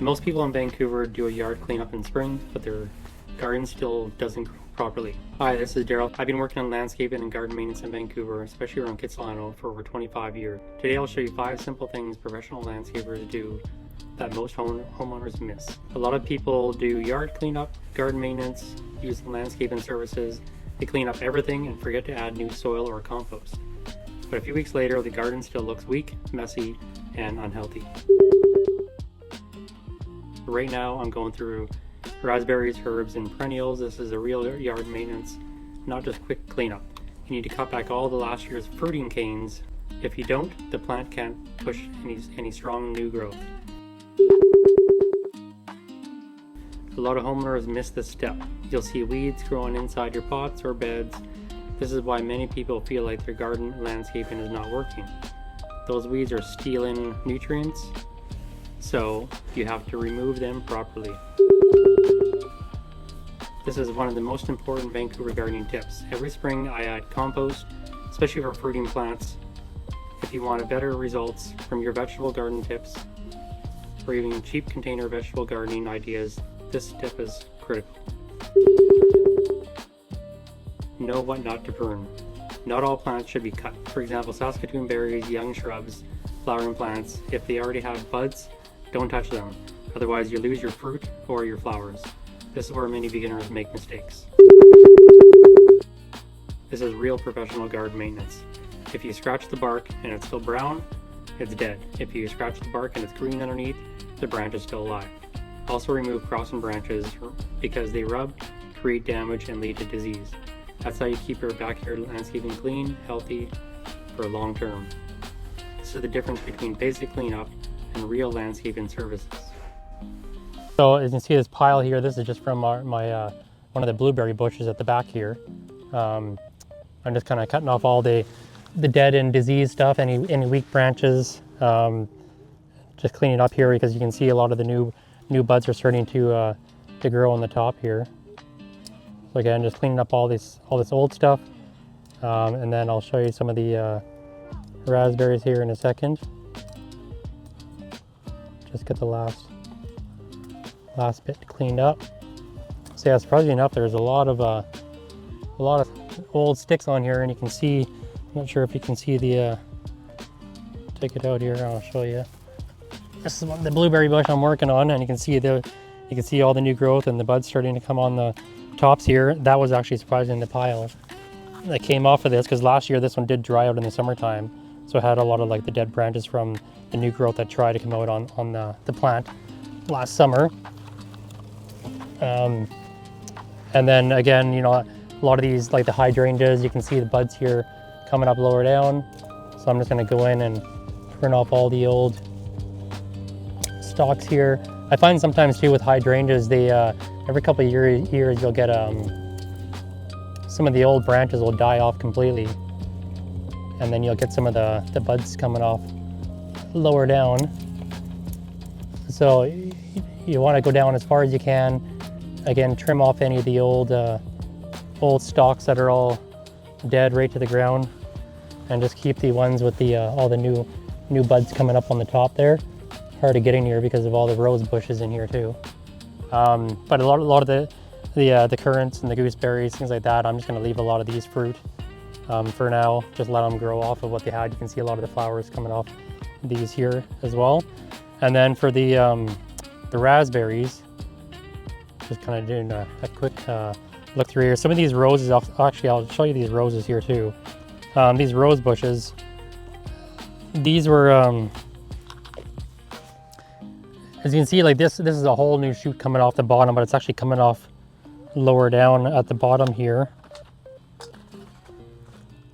Most people in Vancouver do a yard cleanup in spring, but their garden still doesn't grow properly. Hi, this is Darrell. I've been working on landscaping and garden maintenance in Vancouver, especially around Kitsilano, for over 25 years. Today I'll show you 5 simple things professional landscapers do that most homeowners miss. A lot of people do yard cleanup, garden maintenance, use landscaping services. They clean up everything and forget to add new soil or compost. But a few weeks later, the garden still looks weak, messy, and unhealthy. Right now I'm going through raspberries, herbs, and perennials. This is a real yard maintenance, not just quick cleanup. You need to cut back all the last year's fruiting canes. If you don't, the plant can't push any strong new growth. A lot of homeowners miss this step. You'll see weeds growing inside your pots or beds. This is why many people feel like their garden landscaping is not working. Those weeds are stealing nutrients, so you have to remove them properly. This is one of the most important Vancouver gardening tips. Every spring I add compost, especially for fruiting plants. If you want better results from your vegetable garden tips, or even cheap container vegetable gardening ideas, this tip is critical. Know what not to prune. Not all plants should be cut. For example, Saskatoon berries, young shrubs, flowering plants, if they already have buds, don't touch them. Otherwise you lose your fruit or your flowers. This is where many beginners make mistakes. This is real professional garden maintenance. If you scratch the bark and it's still brown, it's dead. If you scratch the bark and it's green underneath, the branch is still alive. Also remove crossing branches because they rub, create damage, and lead to disease. That's how you keep your backyard landscaping clean, healthy, for long term. This is the difference between basic cleanup and real landscaping services. So as you can see this pile here, this is just from my one of the blueberry bushes at the back here. I'm just kind of cutting off all the dead and diseased stuff, any weak branches. Just cleaning up here because you can see a lot of the new buds are starting to grow on the top here. So again, just cleaning up all this old stuff, and then I'll show you some of the raspberries here in a second. Just get the last bit cleaned up. So yeah, surprisingly enough, there's a lot of old sticks on here, and you can see. I'm not sure if you can see the. Take it out here. I'll show you. This is the blueberry bush I'm working on, and you can see all the new growth and the buds starting to come on the tops here. That was actually surprising, the pile that came off of this, because last year this one did dry out in the summertime, so it had a lot of like the dead branches from the new growth that tried to come out on the plant last summer. And then again, you know, a lot of these, like the hydrangeas, you can see the buds here coming up lower down. So I'm just going to go in and prune off all the old stalks here. I find sometimes too with hydrangeas, they every couple of years you'll get some of the old branches will die off completely, and then you'll get some of the buds coming off lower down. So you want to go down as far as you can. Again, trim off any of the old stalks that are all dead right to the ground, and just keep the ones with the all the new buds coming up on the top there. Hard to get in here because of all the rose bushes in here too. But a lot of the currants and the gooseberries, things like that, I'm just going to leave a lot of these fruit for now. Just let them grow off of what they had. You can see a lot of the flowers coming off these here as well. And then for the raspberries, just kind of doing a quick look through here. Some of these roses, I'll show you these roses here too. These rose bushes, these were, as you can see, like this is a whole new shoot coming off the bottom, but it's actually coming off lower down at the bottom here.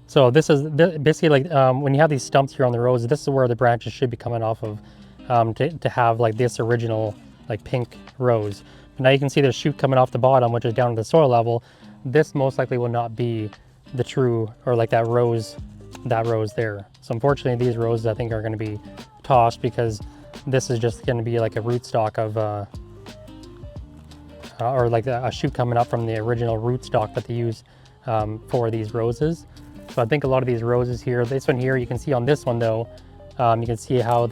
So this is basically like when you have these stumps here on the roses, this is where the branches should be coming off of to have like this original like pink rose. But now you can see the shoot coming off the bottom, which is down to the soil level. This most likely will not be the true, or like that rose there. So unfortunately these roses I think are going to be tossed, because this is just going to be like a rootstock of or like a shoot coming up from the original rootstock that they use for these roses. So I think a lot of these roses here, this one here, you can see on this one though, you can see how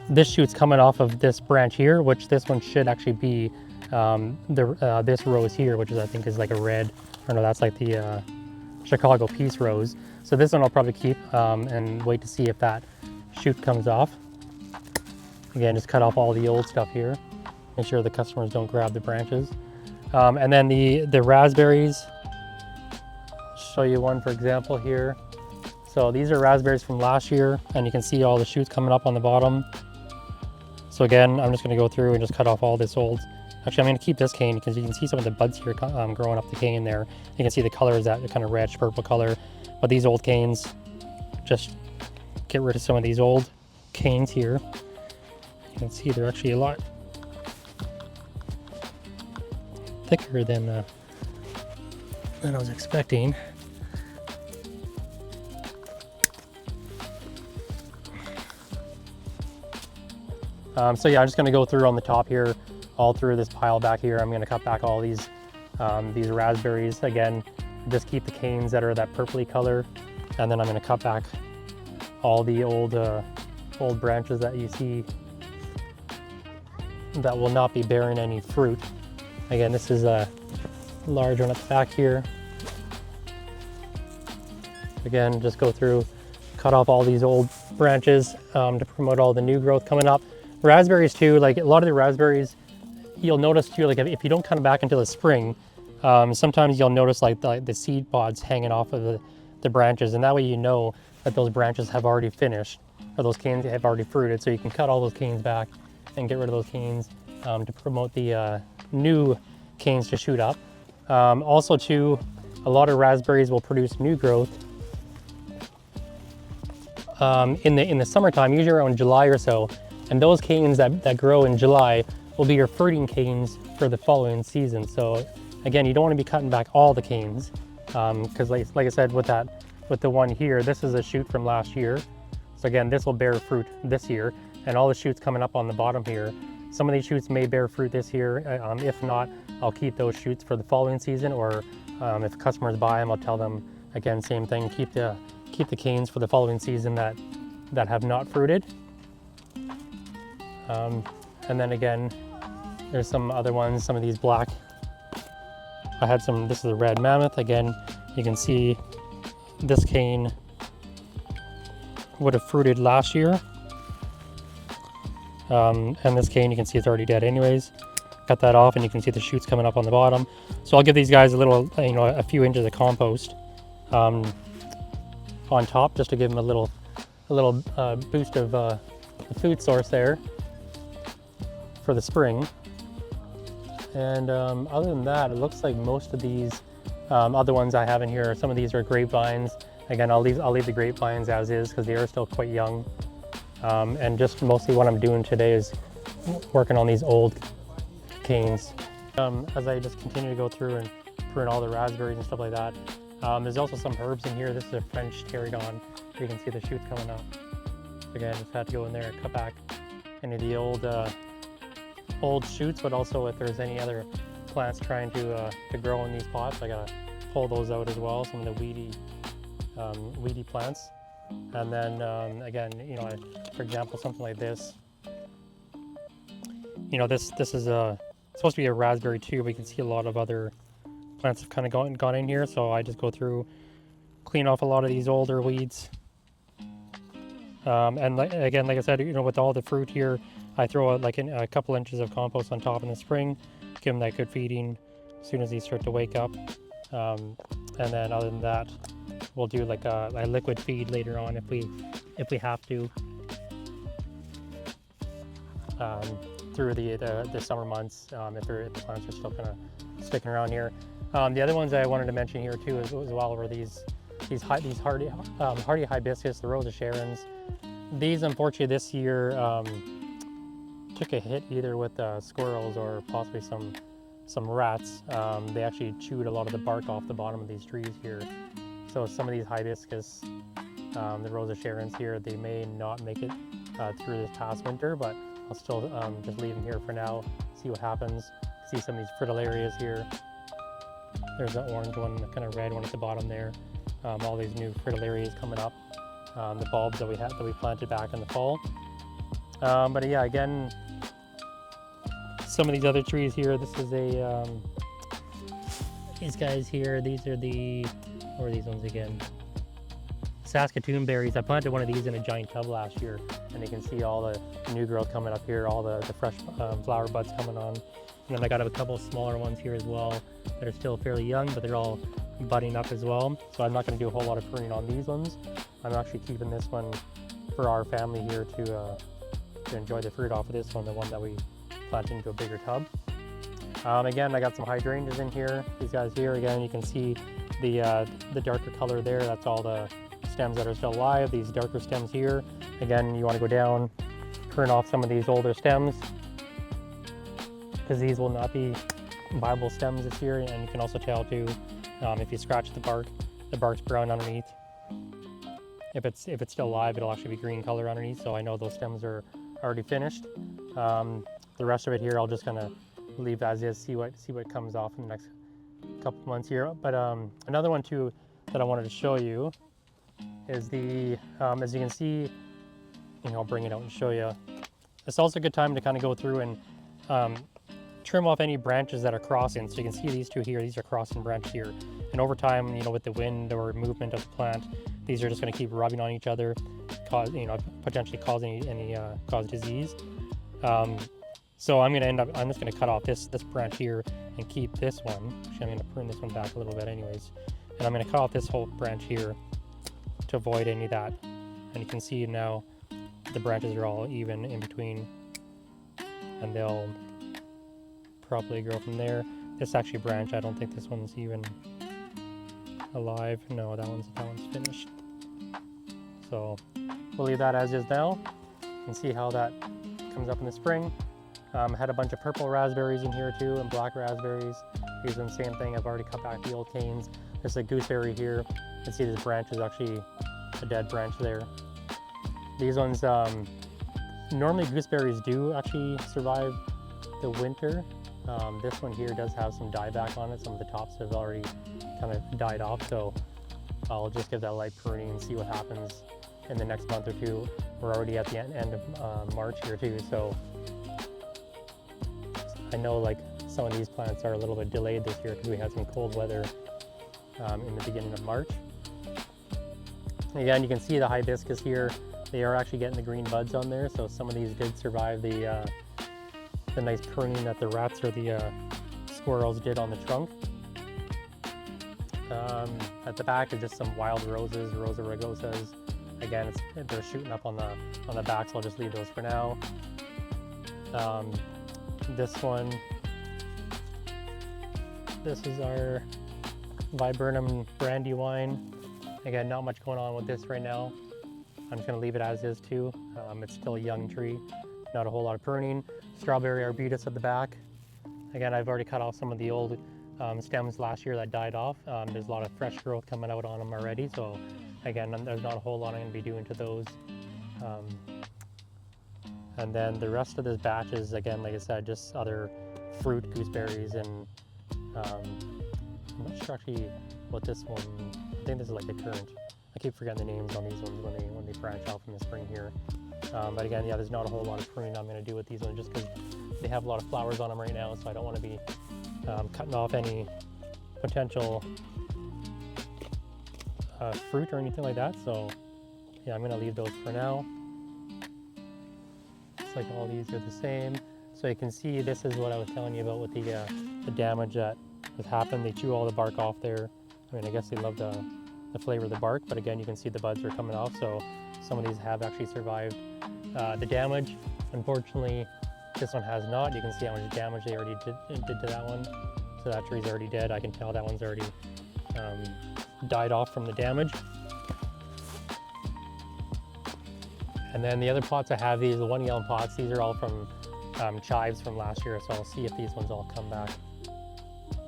this shoot's coming off of this branch here, which this one should actually be this rose here, which is, I think, is like a red, or no, that's like the Chicago Peace Rose. So this one I'll probably keep and wait to see if that shoot comes off. Again, just cut off all the old stuff here. Make sure the customers don't grab the branches. And then the raspberries, show you one for example here. So these are raspberries from last year, and you can see all the shoots coming up on the bottom. So again, I'm just going to go through and just cut off all this old. Actually, I'm going to keep this cane because you can see some of the buds here growing up the cane there. You can see the color is that kind of reddish purple color. But these old canes, just get rid of some of these old canes here. You can see they're actually a lot thicker than I was expecting. So yeah, I'm just going to go through on the top here, all through this pile back here. I'm going to cut back all these raspberries. Again, just keep the canes that are that purpley color, and then I'm going to cut back all the old branches that you see that will not be bearing any fruit. Again, this is a large one at the back here. Again, just go through, cut off all these old branches to promote all the new growth coming up. Raspberries too, like a lot of the raspberries, you'll notice too, like if you don't cut them back until the spring, sometimes you'll notice like the seed pods hanging off of the branches, and that way you know that those branches have already finished, or those canes have already fruited, so you can cut all those canes back and get rid of those canes to promote the new canes to shoot up. Also too, a lot of raspberries will produce new growth in the summertime, usually around July or so. And those canes that grow in July will be your fruiting canes for the following season. So again, you don't want to be cutting back all the canes because like I said, with the one here, this is a shoot from last year. So again, this will bear fruit this year, and all the shoots coming up on the bottom here. Some of these shoots may bear fruit this year. If not, I'll keep those shoots for the following season, or if customers buy them, I'll tell them, again, same thing, keep the canes for the following season that have not fruited. And then again, there's some other ones, some of these black. I had some, this is a red mammoth. Again, you can see this cane would have fruited last year. And this cane, you can see it's already dead anyways. Cut that off and you can see the shoots coming up on the bottom. So I'll give these guys a little, a few inches of compost on top, just to give them a little boost of the food source there for the spring. And other than that, it looks like most of these other ones I have in here, some of these are grapevines. Again, I'll leave the grapevines as is because they are still quite young. And just mostly what I'm doing today is working on these old canes. As I just continue to go through and prune all the raspberries and stuff like that, there's also some herbs in here. This is a French Tarragon. You can see the shoots coming up. Again, just had to go in there and cut back any of the old shoots, but also if there's any other plants trying to grow in these pots, I gotta pull those out as well. Some of the weedy plants. And then again, for example, something like this. This is supposed to be a raspberry too, but you can see a lot of other plants have kind of gone in here. So I just go through, clean off a lot of these older weeds. And again, like I said, with all the fruit here, I throw out a couple inches of compost on top in the spring, give them that good feeding as soon as these start to wake up. And then other than that, we'll do like a liquid feed later on if we have to, through the summer months, if the plants are still kind of sticking around here. The other ones I wanted to mention here too as well were these hardy hibiscus, the Rose of Sharon's. These unfortunately this year took a hit either with squirrels or possibly some rats. They actually chewed a lot of the bark off the bottom of these trees here. So some of these hibiscus, the Rose of Sharon's here, they may not make it through this past winter, but I'll still just leave them here for now, see what happens. See some of these fritillarias here. There's an orange one, a kind of red one at the bottom there. All these new fritillarias coming up. The bulbs that we planted back in the fall. But yeah, again, some of these other trees here, this is a, these guys here, these are the, what are these ones again? Saskatoon berries. I planted one of these in a giant tub last year, and you can see all the new growth coming up here, all the fresh flower buds coming on. And then I got a couple of smaller ones here as well that are still fairly young, but they're all budding up as well. So I'm not going to do a whole lot of pruning on these ones. I'm actually keeping this one for our family here to enjoy the fruit off of this one, the one that we planted into a bigger tub. Again, I got some hydrangeas in here. These guys here, again, you can see the darker color there. That's all the stems that are still alive. These darker stems here, again, you want to go down, prune off some of these older stems, because these will not be viable stems this year. And you can also tell too, if you scratch the bark's brown underneath. If it's still alive, it'll actually be green color underneath. So I know those stems are already finished. The rest of it here, I'll just kind of leave as is, see what comes off in the next couple months here. But another one too that I wanted to show you is the, as you can see, I'll bring it out and show you. It's also a good time to kind of go through and trim off any branches that are crossing. So you can see these two here, these are crossing branches here. And over time, with the wind or movement of the plant, these are just going to keep rubbing on each other, potentially causing cause disease. So I'm just going to cut off this branch here and keep this one. Actually, I'm going to prune this one back a little bit anyways. And I'm going to cut off this whole branch here to avoid any of that. And you can see now the branches are all even in between, and they'll probably grow from there. This actually branch, I don't think this one's even alive. No, that one's finished. So we'll leave that as is now and see how that comes up in the spring. I had a bunch of purple raspberries in here too, and black raspberries. These are the same thing. I've already cut back the old canes. There's a gooseberry here. You can see this branch is actually a dead branch there. These ones, normally gooseberries do actually survive the winter. This one here does have some dieback on it. Some of the tops have already kind of died off, so I'll just give that light pruning and see what happens in the next month or two. We're already at the end of March here too, so I know like some of these plants are a little bit delayed this year because we had some cold weather in the beginning of March. Again, you can see the hibiscus here. They are actually getting the green buds on there, so some of these did survive the nice pruning that the rats or the squirrels did on the trunk. At the back is just some wild roses, Rosa rugosas. Again, they're shooting up on the back, so I'll just leave those for now. This one, this is our viburnum brandywine. Again, not much going on with this right now. I'm just going to leave it as is too. It's still a young tree, not a whole lot of pruning. Strawberry arbutus at the back. Again, I've already cut off some of the old stems last year that died off. There's a lot of fresh growth coming out on them already, so again, there's not a whole lot I'm going to be doing to those. And then the rest of this batch is, again, like I said, just other fruit, gooseberries, and I'm not sure actually what this one, I think this is like the currant. I keep forgetting the names on these ones when they branch out from the spring here. But again, yeah, there's not a whole lot of pruning I'm going to do with these ones just because they have a lot of flowers on them right now, so I don't want to be cutting off any potential fruit or anything like that. So yeah, I'm going to leave those for now. Looks like all these are the same. So you can see this is what I was telling you about with the damage that has happened. They chew all the bark off there. I mean, I guess they love the flavor of the bark, but again, you can see the buds are coming off, so some of these have actually survived the damage. Unfortunately, this one has not. You can see how much damage they already did to that one. So that tree's already dead. I can tell that one's already died off from the damage. And then the other pots I have, these 1 gallon pots, these are all from chives from last year, so I'll see if these ones all come back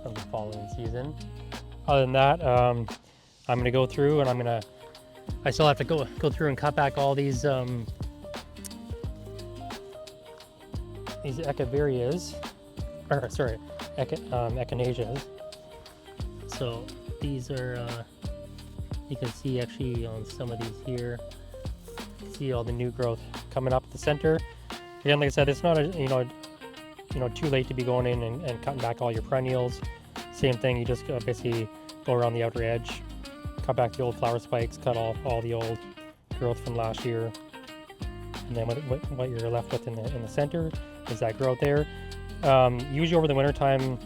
from the following season. Other than that, I'm gonna go through and I still have to go through and cut back all these echeverias, or sorry, echinaceas. So these are, you can see actually on some of these here, see all the new growth coming up at the center. Again, like I said, it's not too late to be going in and cutting back all your perennials. Same thing, you just basically go around the outer edge, cut back the old flower spikes, cut off all the old growth from last year, and then what you're left with in the center is that growth there. Usually over the winter time,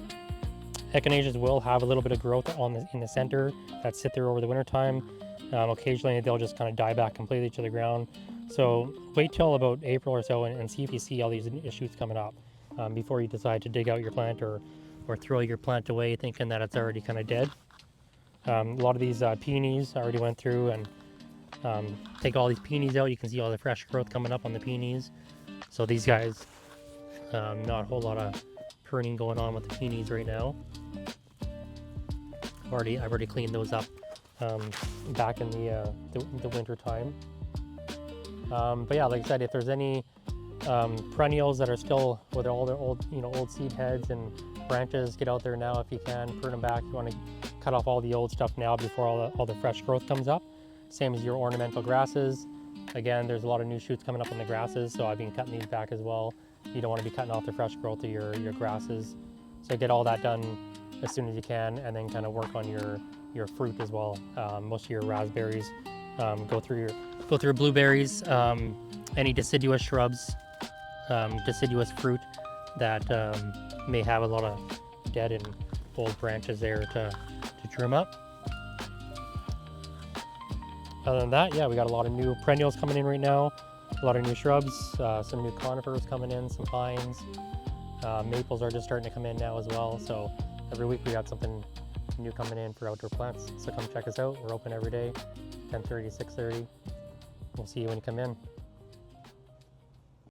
echinaceas will have a little bit of growth in the center that sit there over the winter time. Occasionally they'll just kind of die back completely to the ground. So wait till about April or so and see if you see all these shoots coming up before you decide to dig out your plant or throw your plant away thinking that it's already kind of dead. A lot of these peonies I already went through and take all these peonies out. You can see all the fresh growth coming up on the peonies. So these guys, not a whole lot of pruning going on with the peonies right now. I've already cleaned those up back in the winter time. But yeah, like I said, if there's any perennials that are still with all their old seed heads and branches, get out there now if you can, prune them back. You want to cut off all the old stuff now before all the fresh growth comes up. Same as your ornamental grasses. Again, there's a lot of new shoots coming up in the grasses, so I've been cutting these back as well. You don't want to be cutting off the fresh growth of your grasses. So get all that done as soon as you can, and then kind of work on your fruit as well. Most of your raspberries, go through blueberries, any deciduous shrubs, deciduous fruit that may have a lot of dead and old branches there to trim up. Other than that, yeah, we got a lot of new perennials coming in right now, a lot of new shrubs, some new conifers coming in, some pines, maples are just starting to come in now as well. So every week we got something new coming in for outdoor plants. So come check us out. We're open every day, 10:30 to 6:30. We'll see you when you come in.